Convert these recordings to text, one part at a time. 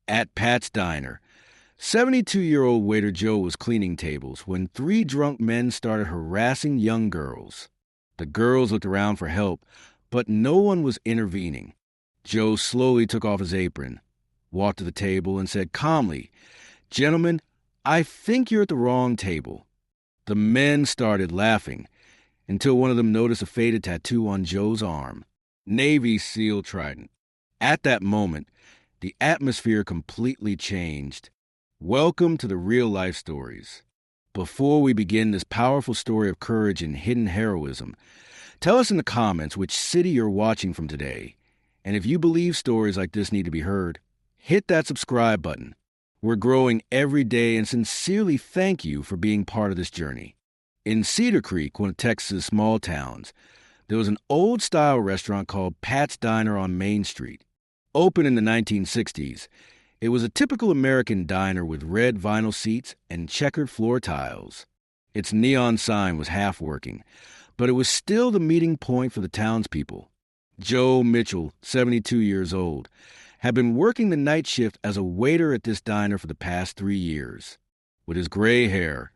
At Pat's Diner, 72-year-old waiter Joe was cleaning tables when three drunk men started harassing young girls. The girls looked around for help, but no one was intervening. Joe slowly took off his apron, walked to the table, and said calmly, "Gentlemen, I think you're at the wrong table." The men started laughing until one of them noticed a faded tattoo on Joe's arm. Navy SEAL Trident. At that moment, the atmosphere completely changed. Welcome to the Real Life Stories. Before we begin this powerful story of courage and hidden heroism, tell us in the comments which city you're watching from today. And if you believe stories like this need to be heard, hit that subscribe button. We're growing every day and sincerely thank you for being part of this journey. In Cedar Creek, one of Texas' small towns, there was an old-style restaurant called Pat's Diner on Main Street. Opened in the 1960s, it was a typical American diner with red vinyl seats and checkered floor tiles. Its neon sign was half working, but it was still the meeting point for the townspeople. Joe Mitchell, 72 years old, had been working the night shift as a waiter at this diner for the past 3 years. With his gray hair,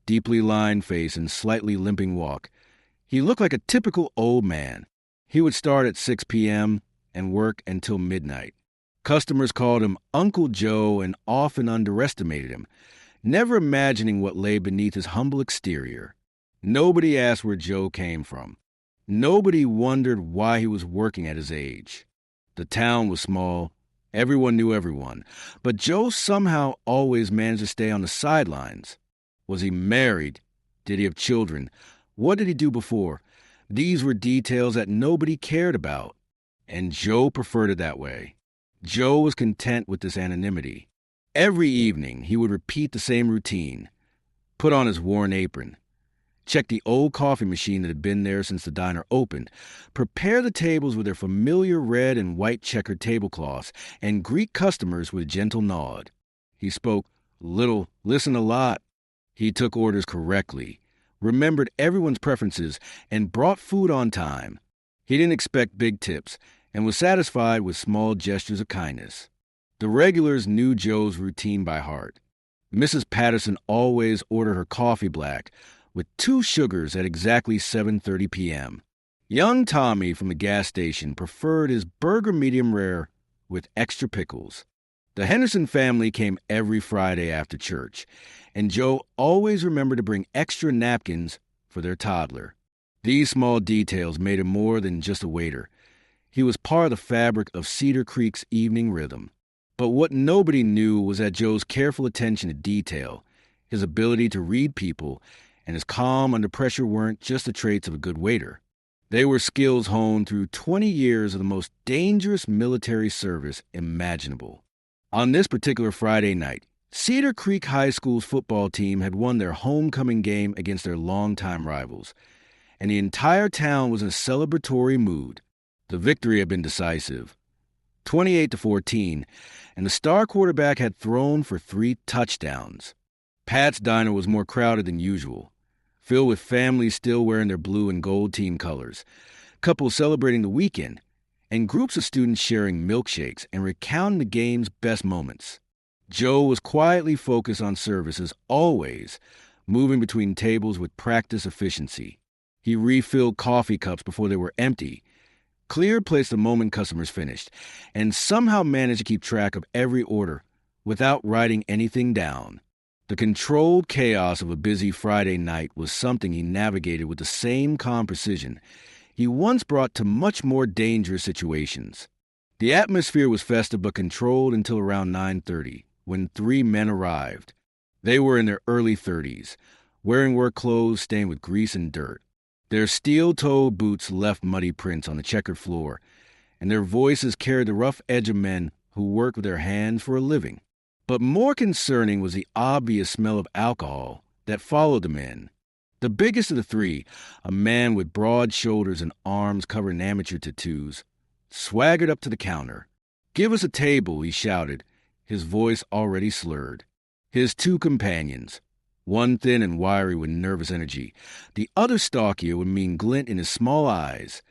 deeply lined face, and slightly limping walk, he looked like a typical old man. He would start at 6 p.m. and work until midnight. Customers called him Uncle Joe and often underestimated him, never imagining what lay beneath his humble exterior. Nobody asked where Joe came from. Nobody wondered why he was working at his age. The town was small. Everyone knew everyone. But Joe somehow always managed to stay on the sidelines. Was he married? Did he have children? What did he do before? These were details that nobody cared about. And Joe preferred it that way. Joe was content with this anonymity. Every evening, he would repeat the same routine. Put on his worn apron. Check the old coffee machine that had been there since the diner opened. Prepare the tables with their familiar red and white checkered tablecloths, and greet customers with a gentle nod. He spoke little, listened a lot. He took orders correctly, remembered everyone's preferences, and brought food on time. He didn't expect big tips, and was satisfied with small gestures of kindness. The regulars knew Joe's routine by heart. Mrs. Patterson always ordered her coffee black, with 2 sugars at exactly 7:30 p.m. Young Tommy from the gas station preferred his burger medium rare with extra pickles. The Henderson family came every Friday after church, and Joe always remembered to bring extra napkins for their toddler. These small details made him more than just a waiter. He was part of the fabric of Cedar Creek's evening rhythm. But what nobody knew was that Joe's careful attention to detail, his ability to read people, and his calm under pressure weren't just the traits of a good waiter. They were skills honed through 20 years of the most dangerous military service imaginable. On this particular Friday night, Cedar Creek High School's football team had won their homecoming game against their longtime rivals, and the entire town was in a celebratory mood. The victory had been decisive, 28-14, and the star quarterback had thrown for 3 touchdowns. Pat's Diner was more crowded than usual, filled with families still wearing their blue and gold team colors, couples celebrating the weekend, and groups of students sharing milkshakes and recounting the game's best moments. Joe was quietly focused on service as always, moving between tables with practiced efficiency. He refilled coffee cups before they were empty, cleared plates the moment customers finished, and somehow managed to keep track of every order without writing anything down. The controlled chaos of a busy Friday night was something he navigated with the same calm precision he once brought to much more dangerous situations. The atmosphere was festive but controlled until around 9:30, when 3 men arrived. They were in their early 30s, wearing work clothes stained with grease and dirt. Their steel-toed boots left muddy prints on the checkered floor, and their voices carried the rough edge of men who worked with their hands for a living. But more concerning was the obvious smell of alcohol that followed the men. The biggest of the 3, a man with broad shoulders and arms covered in amateur tattoos, swaggered up to the counter. "Give us a table," he shouted, his voice already slurred. His 2 companions, one thin and wiry with nervous energy, the other stockier with a mean glint in his small eyes,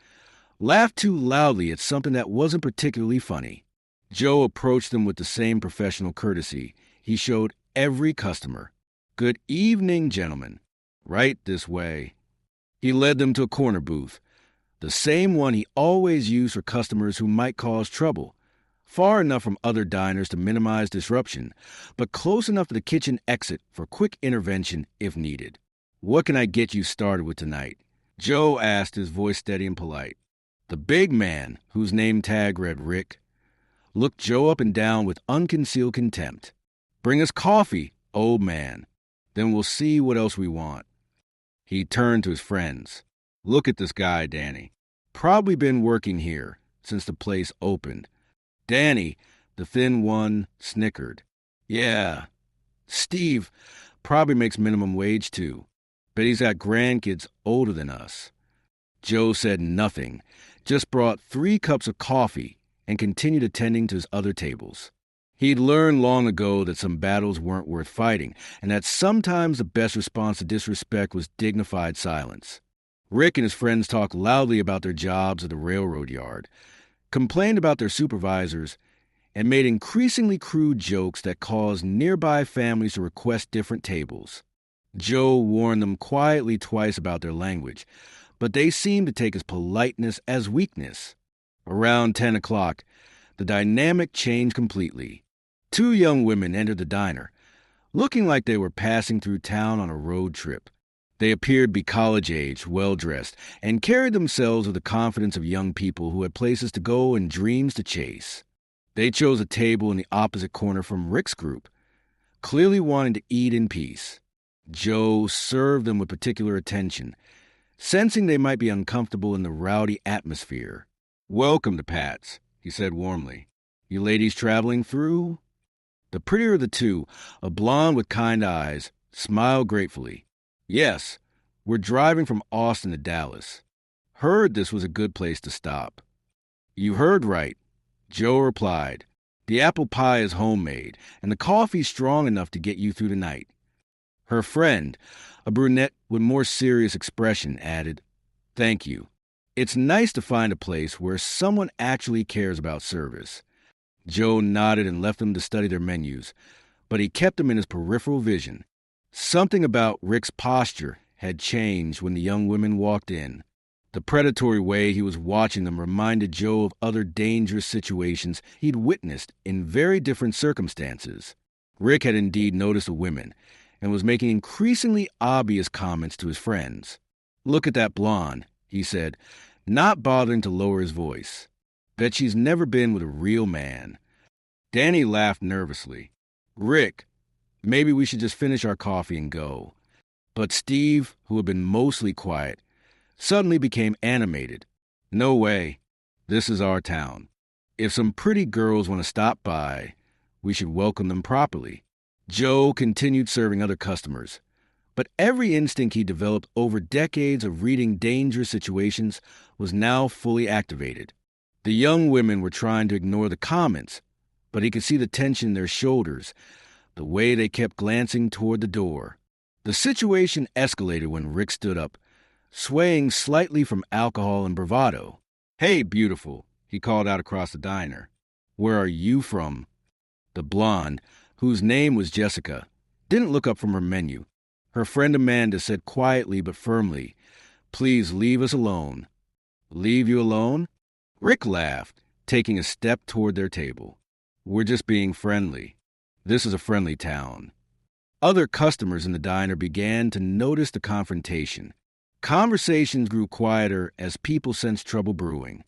laughed too loudly at something that wasn't particularly funny. Joe approached them with the same professional courtesy he showed every customer. "Good evening, gentlemen. Right this way." He led them to a corner booth, the same one he always used for customers who might cause trouble, far enough from other diners to minimize disruption, but close enough to the kitchen exit for quick intervention if needed. "What can I get you started with tonight?" Joe asked, his voice steady and polite. The big man, whose name tag read Rick, looked Joe up and down with unconcealed contempt. "Bring us coffee, old man. Then we'll see what else we want." He turned to his friends. "Look at this guy, Danny. Probably been working here since the place opened." Danny, the thin one, snickered. "Yeah. Steve probably makes minimum wage, too. But he's got grandkids older than us." Joe said nothing, just brought 3 cups of coffee and continued attending to his other tables. He'd learned long ago that some battles weren't worth fighting, and that sometimes the best response to disrespect was dignified silence. Rick and his friends talked loudly about their jobs at the railroad yard, complained about their supervisors, and made increasingly crude jokes that caused nearby families to request different tables. Joe warned them quietly twice about their language, but they seemed to take his politeness as weakness. Around 10 o'clock, the dynamic changed completely. 2 young women entered the diner, looking like they were passing through town on a road trip. They appeared to be college-age, well-dressed, and carried themselves with the confidence of young people who had places to go and dreams to chase. They chose a table in the opposite corner from Rick's group, clearly wanting to eat in peace. Joe served them with particular attention, sensing they might be uncomfortable in the rowdy atmosphere. "Welcome to Pat's," he said warmly. "You ladies traveling through?" The prettier of the 2, a blonde with kind eyes, smiled gratefully. "Yes, we're driving from Austin to Dallas. Heard this was a good place to stop." "You heard right," Joe replied. "The apple pie is homemade, and the coffee's strong enough to get you through the night." Her friend, a brunette with more serious expression, added, "Thank you. It's nice to find a place where someone actually cares about service." Joe nodded and left them to study their menus, but he kept them in his peripheral vision. Something about Rick's posture had changed when the young women walked in. The predatory way he was watching them reminded Joe of other dangerous situations he'd witnessed in very different circumstances. Rick had indeed noticed the women and was making increasingly obvious comments to his friends. "Look at that blonde," he said, not bothering to lower his voice. "Bet she's never been with a real man." Danny laughed nervously. "Rick, maybe we should just finish our coffee and go." But Steve, who had been mostly quiet, suddenly became animated. "No way. This is our town. If some pretty girls want to stop by, we should welcome them properly." Joe continued serving other customers, but every instinct he developed over decades of reading dangerous situations was now fully activated. The young women were trying to ignore the comments, but he could see the tension in their shoulders, the way they kept glancing toward the door. The situation escalated when Rick stood up, swaying slightly from alcohol and bravado. "Hey, beautiful," he called out across the diner. "Where are you from?" The blonde, whose name was Jessica, didn't look up from her menu. Her friend Amanda said quietly but firmly, "Please leave us alone." "Leave you alone?" Rick laughed, taking a step toward their table. "We're just being friendly. This is a friendly town." Other customers in the diner began to notice the confrontation. Conversations grew quieter as people sensed trouble brewing.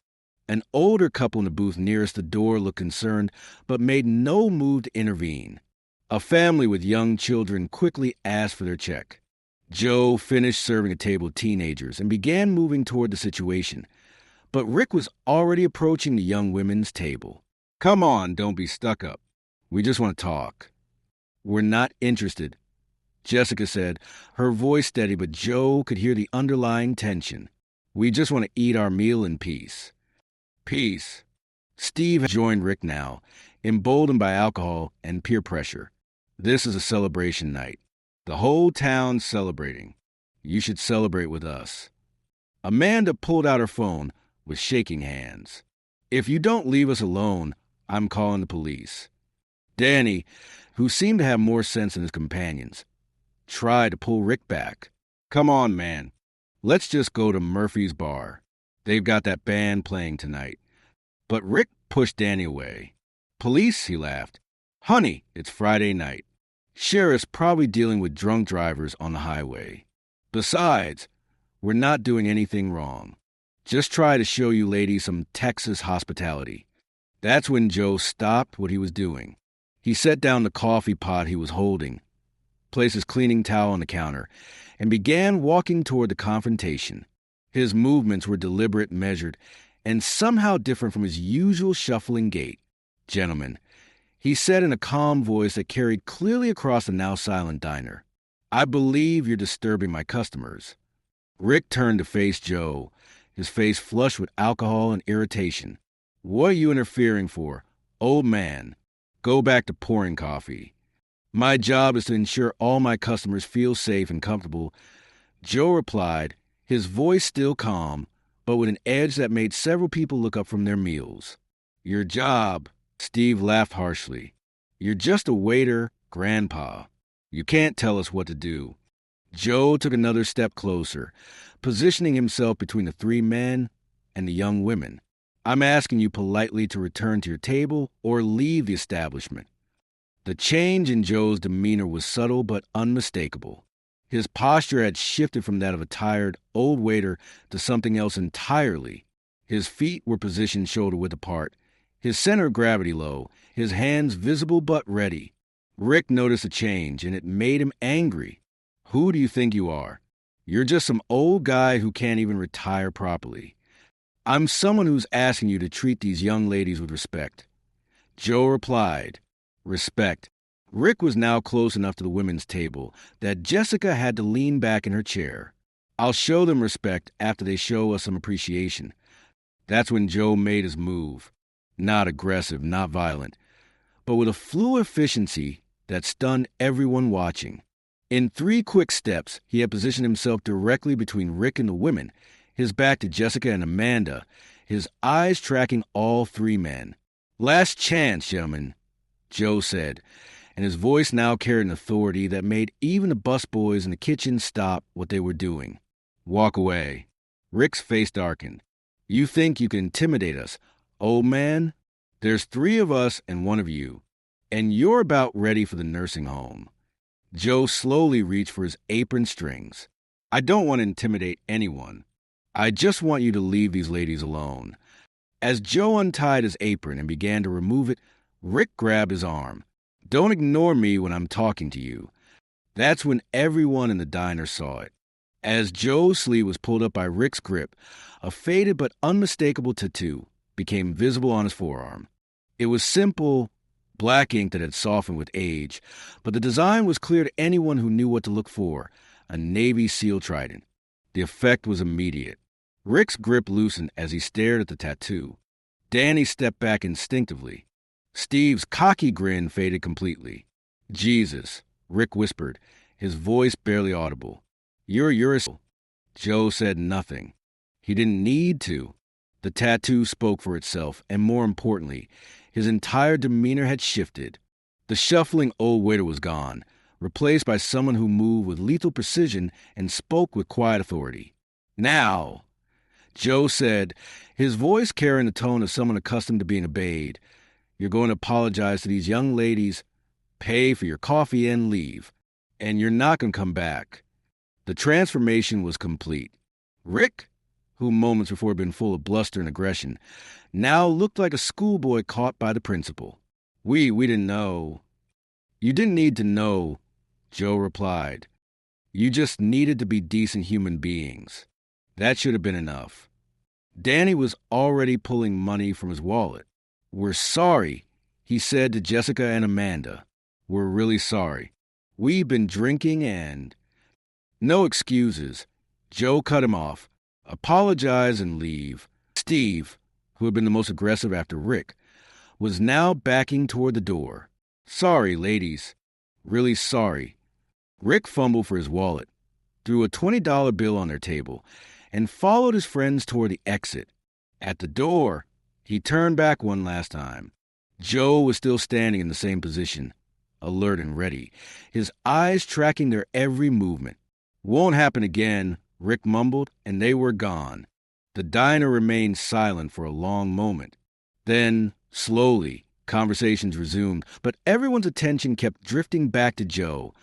An older couple in the booth nearest the door looked concerned, but made no move to intervene. A family with young children quickly asked for their check. Joe finished serving a table of teenagers and began moving toward the situation, but Rick was already approaching the young women's table. "Come on, don't be stuck up. We just want to talk." "We're not interested," Jessica said, her voice steady, but Joe could hear the underlying tension. "We just want to eat our meal in peace." Peace. Steve had joined Rick now, emboldened by alcohol and peer pressure. "This is a celebration night. The whole town's celebrating. You should celebrate with us." Amanda pulled out her phone with shaking hands. "If you don't leave us alone, I'm calling the police." Danny, who seemed to have more sense than his companions, tried to pull Rick back. "Come on, man. Let's just go to Murphy's Bar. They've got that band playing tonight." But Rick pushed Danny away. "Police?" he laughed. "Honey, it's Friday night. Sheriff's probably dealing with drunk drivers on the highway. Besides, we're not doing anything wrong. Just try to show you ladies some Texas hospitality." That's when Joe stopped what he was doing. He set down the coffee pot he was holding, placed his cleaning towel on the counter, and began walking toward the confrontation. His movements were deliberate, measured, and somehow different from his usual shuffling gait. "Gentlemen," he said in a calm voice that carried clearly across the now silent diner, "I believe you're disturbing my customers." Rick turned to face Joe, his face flushed with alcohol and irritation. "What are you interfering for? Old man, go back to pouring coffee. My job is to ensure all my customers feel safe and comfortable." Joe replied, his voice still calm, but with an edge that made several people look up from their meals. "Your job," Steve laughed harshly. "You're just a waiter, Grandpa. You can't tell us what to do." Joe took another step closer, positioning himself between the three men and the young women. "I'm asking you politely to return to your table or leave the establishment." The change in Joe's demeanor was subtle but unmistakable. His posture had shifted from that of a tired, old waiter to something else entirely. His feet were positioned shoulder-width apart, his center of gravity low, his hands visible but ready. Rick noticed a change, and it made him angry. "Who do you think you are? You're just some old guy who can't even retire properly. I'm someone who's asking you to treat these young ladies with respect." Joe replied, "Respect." Rick was now close enough to the women's table that Jessica had to lean back in her chair. "I'll show them respect after they show us some appreciation." That's when Joe made his move. Not aggressive, not violent, but with a fluid efficiency that stunned everyone watching. In 3 quick steps, he had positioned himself directly between Rick and the women, his back to Jessica and Amanda, his eyes tracking all 3 men. "Last chance, gentlemen," Joe said, and his voice now carried an authority that made even the busboys in the kitchen stop what they were doing. "Walk away." Rick's face darkened. "You think you can intimidate us, old man? There's 3 of us and 1 of you, and you're about ready for the nursing home." Joe slowly reached for his apron strings. "I don't want to intimidate anyone. I just want you to leave these ladies alone." As Joe untied his apron and began to remove it, Rick grabbed his arm. "Don't ignore me when I'm talking to you." That's when everyone in the diner saw it. As Joe's sleeve was pulled up by Rick's grip, a faded but unmistakable tattoo became visible on his forearm. It was simple, black ink that had softened with age, but the design was clear to anyone who knew what to look for: a Navy SEAL trident. The effect was immediate. Rick's grip loosened as he stared at the tattoo. Danny stepped back instinctively. Steve's cocky grin faded completely. "Jesus," Rick whispered, his voice barely audible. You're a..." Joe said nothing. He didn't need to. The tattoo spoke for itself, and more importantly, his entire demeanor had shifted. The shuffling old waiter was gone, replaced by someone who moved with lethal precision and spoke with quiet authority. "Now," Joe said, his voice carrying the tone of someone accustomed to being obeyed, "you're going to apologize to these young ladies, pay for your coffee, and leave. And you're not going to come back." The transformation was complete. Rick, who moments before had been full of bluster and aggression, now looked like a schoolboy caught by the principal. We didn't know." "You didn't need to know," Joe replied. "You just needed to be decent human beings. That should have been enough." Danny was already pulling money from his wallet. "We're sorry," he said to Jessica and Amanda. "We're really sorry. We've been drinking and..." "No excuses." Joe cut him off. "Apologize and leave." Steve, who had been the most aggressive after Rick, was now backing toward the door. "Sorry, ladies. Really sorry." Rick fumbled for his wallet, threw a $20 bill on their table, and followed his friends toward the exit. At the door, he turned back one last time. Joe was still standing in the same position, alert and ready, his eyes tracking their every movement. "Won't happen again," Rick mumbled, and they were gone. The diner remained silent for a long moment. Then, slowly, conversations resumed, but everyone's attention kept drifting back to Joe,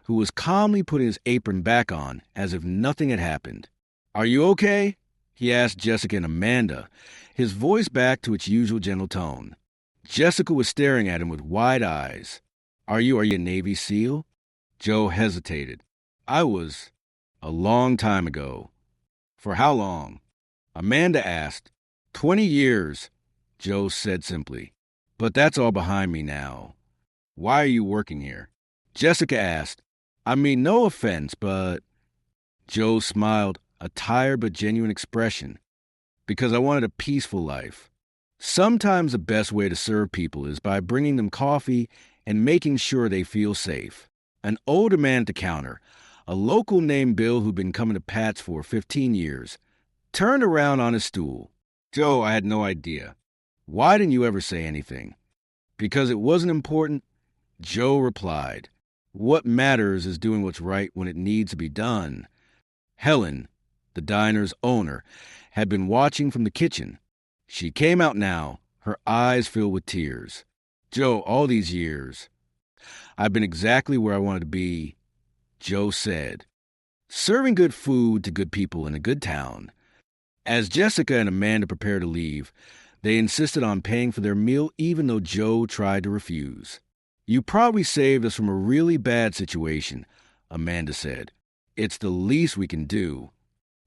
who was calmly putting his apron back on as if nothing had happened. "Are you okay?" he asked Jessica and Amanda, his voice back to its usual gentle tone. Jessica was staring at him with wide eyes. Are you a Navy SEAL?" Joe hesitated. "I was. A long time ago." "For how long?" Amanda asked. 20 years, Joe said simply. "But that's all behind me now." "Why are you working here?" Jessica asked. "I mean, no offense, but..." Joe smiled, a tired but genuine expression. "Because I wanted a peaceful life. Sometimes the best way to serve people is by bringing them coffee and making sure they feel safe." An older man at the counter, a local named Bill who'd been coming to Pat's for 15 years, turned around on his stool. "Joe, I had no idea. Why didn't you ever say anything?" "Because it wasn't important," Joe replied. "What matters is doing what's right when it needs to be done." Helen, the diner's owner, had been watching from the kitchen. She came out now, her eyes filled with tears. "Joe, all these years, I've been exactly where I wanted to be," Joe said. "Serving good food to good people in a good town." As Jessica and Amanda prepared to leave, they insisted on paying for their meal even though Joe tried to refuse. "You probably saved us from a really bad situation," Amanda said. "It's the least we can do."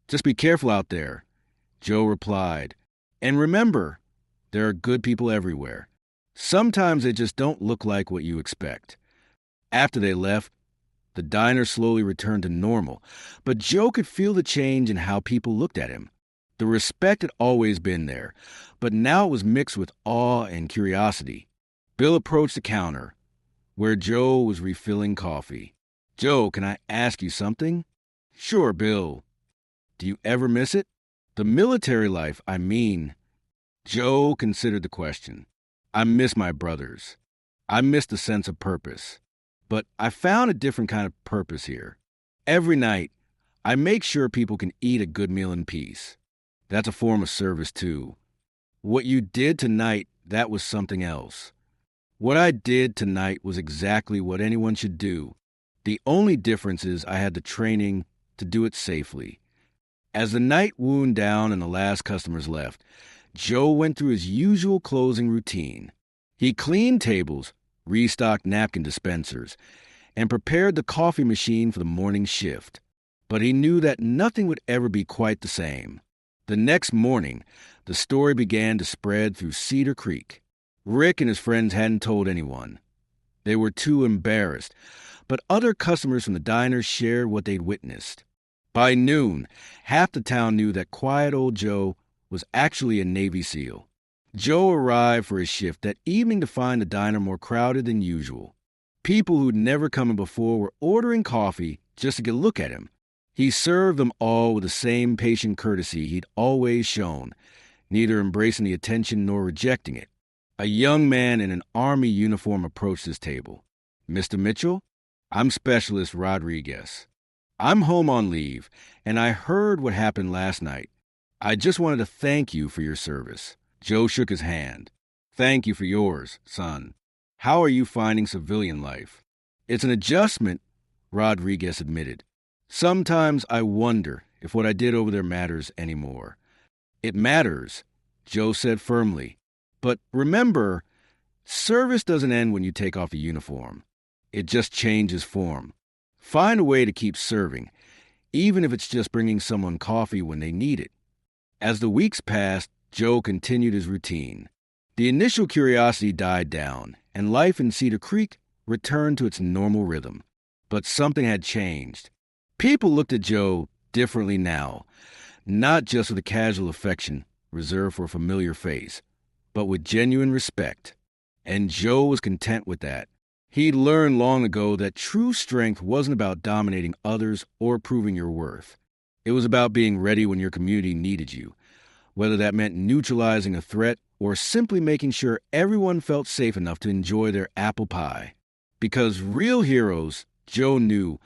"Just be careful out there," Joe replied. "And remember, there are good people everywhere. Sometimes they just don't look like what you expect." After they left, the diner slowly returned to normal, but Joe could feel the change in how people looked at him. The respect had always been there, but now it was mixed with awe and curiosity. Bill approached the counter, where Joe was refilling coffee. "Joe, can I ask you something?" "Sure, Bill." "Do you ever miss it?" "The military life, I mean." Joe considered the question. "I miss my brothers. I miss the sense of purpose. But I found a different kind of purpose here. Every night, I make sure people can eat a good meal in peace. That's a form of service, too. What you did tonight, that was something else. What I did tonight was exactly what anyone should do. The only difference is I had the training to do it safely." As the night wound down and the last customers left, Joe went through his usual closing routine. He cleaned tables, restocked napkin dispensers, and prepared the coffee machine for the morning shift. But he knew that nothing would ever be quite the same. The next morning, the story began to spread through Cedar Creek. Rick and his friends hadn't told anyone. They were too embarrassed, but other customers from the diner shared what they'd witnessed. By noon, half the town knew that quiet old Joe was actually a Navy SEAL. Joe arrived for his shift that evening to find the diner more crowded than usual. People who'd never come in before were ordering coffee just to get a look at him. He served them all with the same patient courtesy he'd always shown, neither embracing the attention nor rejecting it. A young man in an Army uniform approached his table. "Mr. Mitchell, I'm Specialist Rodriguez. I'm home on leave, and I heard what happened last night. I just wanted to thank you for your service." Joe shook his hand. "Thank you for yours, son. How are you finding civilian life?" "It's an adjustment," Rodriguez admitted. "Sometimes I wonder if what I did over there matters anymore." "It matters," Joe said firmly. "But remember, service doesn't end when you take off a uniform. It just changes form. Find a way to keep serving, even if it's just bringing someone coffee when they need it." As the weeks passed, Joe continued his routine. The initial curiosity died down, and life in Cedar Creek returned to its normal rhythm. But something had changed. People looked at Joe differently now, not just with a casual affection reserved for a familiar face, but with genuine respect. And Joe was content with that. He'd learned long ago that true strength wasn't about dominating others or proving your worth. It was about being ready when your community needed you, whether that meant neutralizing a threat or simply making sure everyone felt safe enough to enjoy their apple pie. Because real heroes, Joe knew,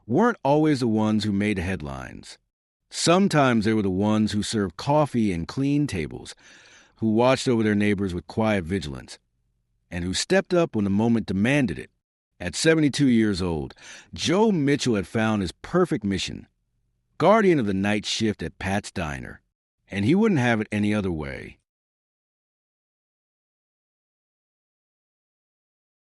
weren't always the ones who made the headlines. Sometimes they were the ones who served coffee and cleaned tables, who watched over their neighbors with quiet vigilance, and who stepped up when the moment demanded it. At 72 years old, Joe Mitchell had found his perfect mission, guardian of the night shift at Pat's Diner, and he wouldn't have it any other way.